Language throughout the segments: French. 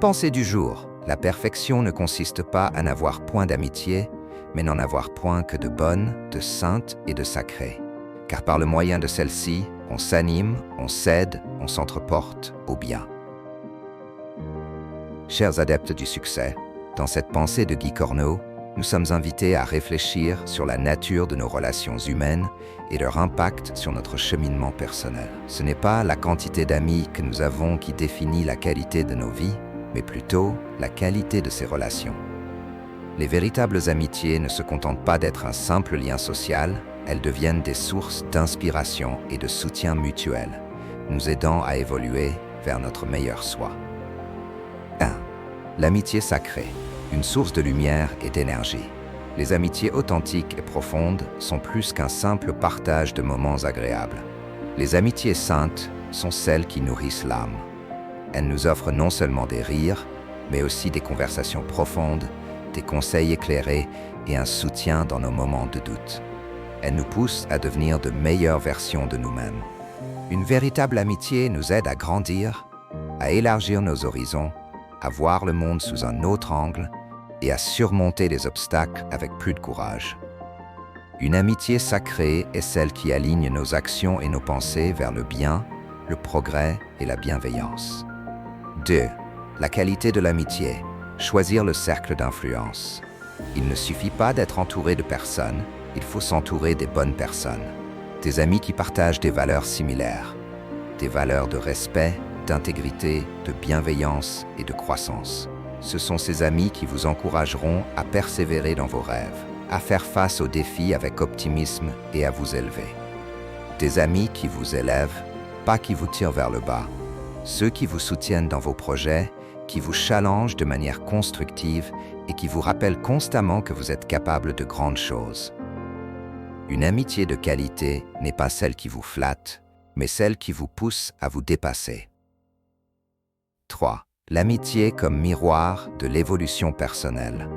Pensée du jour. La perfection ne consiste pas à n'avoir point d'amitié, mais n'en avoir point que de bonnes, de saintes et de sacrées. Car par le moyen de celle-ci, on s'anime, on s'aide, on s'entreporte au bien. Chers adeptes du succès, dans cette pensée de Guy Corneau, nous sommes invités à réfléchir sur la nature de nos relations humaines et leur impact sur notre cheminement personnel. Ce n'est pas la quantité d'amis que nous avons qui définit la qualité de nos vies, mais plutôt la qualité de ces relations. Les véritables amitiés ne se contentent pas d'être un simple lien social, elles deviennent des sources d'inspiration et de soutien mutuel, nous aidant à évoluer vers notre meilleur soi. 1. L'amitié sacrée, une source de lumière et d'énergie. Les amitiés authentiques et profondes sont plus qu'un simple partage de moments agréables. Les amitiés saintes sont celles qui nourrissent l'âme. Elles nous offrent non seulement des rires, mais aussi des conversations profondes, des conseils éclairés et un soutien dans nos moments de doute. Elles nous poussent à devenir de meilleures versions de nous-mêmes. Une véritable amitié nous aide à grandir, à élargir nos horizons, à voir le monde sous un autre angle et à surmonter les obstacles avec plus de courage. Une amitié sacrée est celle qui aligne nos actions et nos pensées vers le bien, le progrès et la bienveillance. 2. La qualité de l'amitié. Choisir le cercle d'influence. Il ne suffit pas d'être entouré de personnes, il faut s'entourer des bonnes personnes. Des amis qui partagent des valeurs similaires. Des valeurs de respect, d'intégrité, de bienveillance et de croissance. Ce sont ces amis qui vous encourageront à persévérer dans vos rêves, à faire face aux défis avec optimisme et à vous élever. Des amis qui vous élèvent, pas qui vous tirent vers le bas. Ceux qui vous soutiennent dans vos projets, qui vous challengent de manière constructive et qui vous rappellent constamment que vous êtes capable de grandes choses. Une amitié de qualité n'est pas celle qui vous flatte, mais celle qui vous pousse à vous dépasser. 3. L'amitié comme miroir de l'évolution personnelle.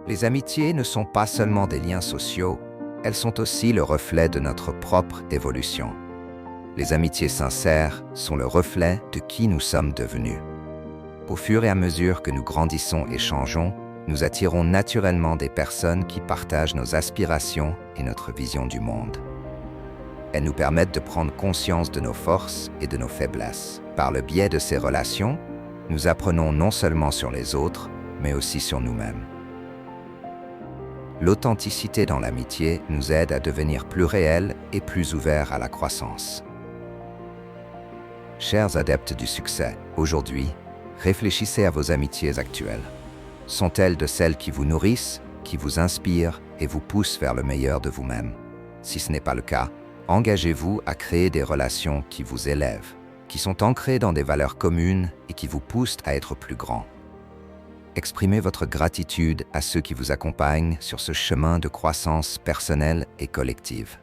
Les amitiés ne sont pas seulement des liens sociaux, elles sont aussi le reflet de notre propre évolution. Les amitiés sincères sont le reflet de qui nous sommes devenus. Au fur et à mesure que nous grandissons et changeons, nous attirons naturellement des personnes qui partagent nos aspirations et notre vision du monde. Elles nous permettent de prendre conscience de nos forces et de nos faiblesses. Par le biais de ces relations, nous apprenons non seulement sur les autres, mais aussi sur nous-mêmes. L'authenticité dans l'amitié nous aide à devenir plus réels et plus ouverts à la croissance. Chers adeptes du succès, aujourd'hui, réfléchissez à vos amitiés actuelles. Sont-elles de celles qui vous nourrissent, qui vous inspirent et vous poussent vers le meilleur de vous-même? Si ce n'est pas le cas, engagez-vous à créer des relations qui vous élèvent, qui sont ancrées dans des valeurs communes et qui vous poussent à être plus grands. Exprimez votre gratitude à ceux qui vous accompagnent sur ce chemin de croissance personnelle et collective.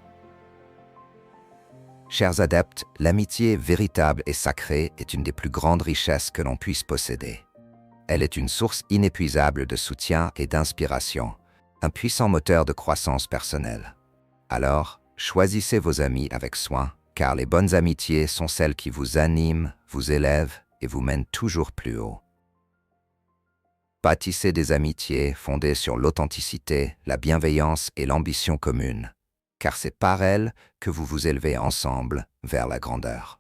Chers adeptes, l'amitié véritable et sacrée est une des plus grandes richesses que l'on puisse posséder. Elle est une source inépuisable de soutien et d'inspiration, un puissant moteur de croissance personnelle. Alors, choisissez vos amis avec soin, car les bonnes amitiés sont celles qui vous animent, vous élèvent et vous mènent toujours plus haut. Bâtissez des amitiés fondées sur l'authenticité, la bienveillance et l'ambition commune, car c'est par elles que vous vous élevez ensemble vers la grandeur.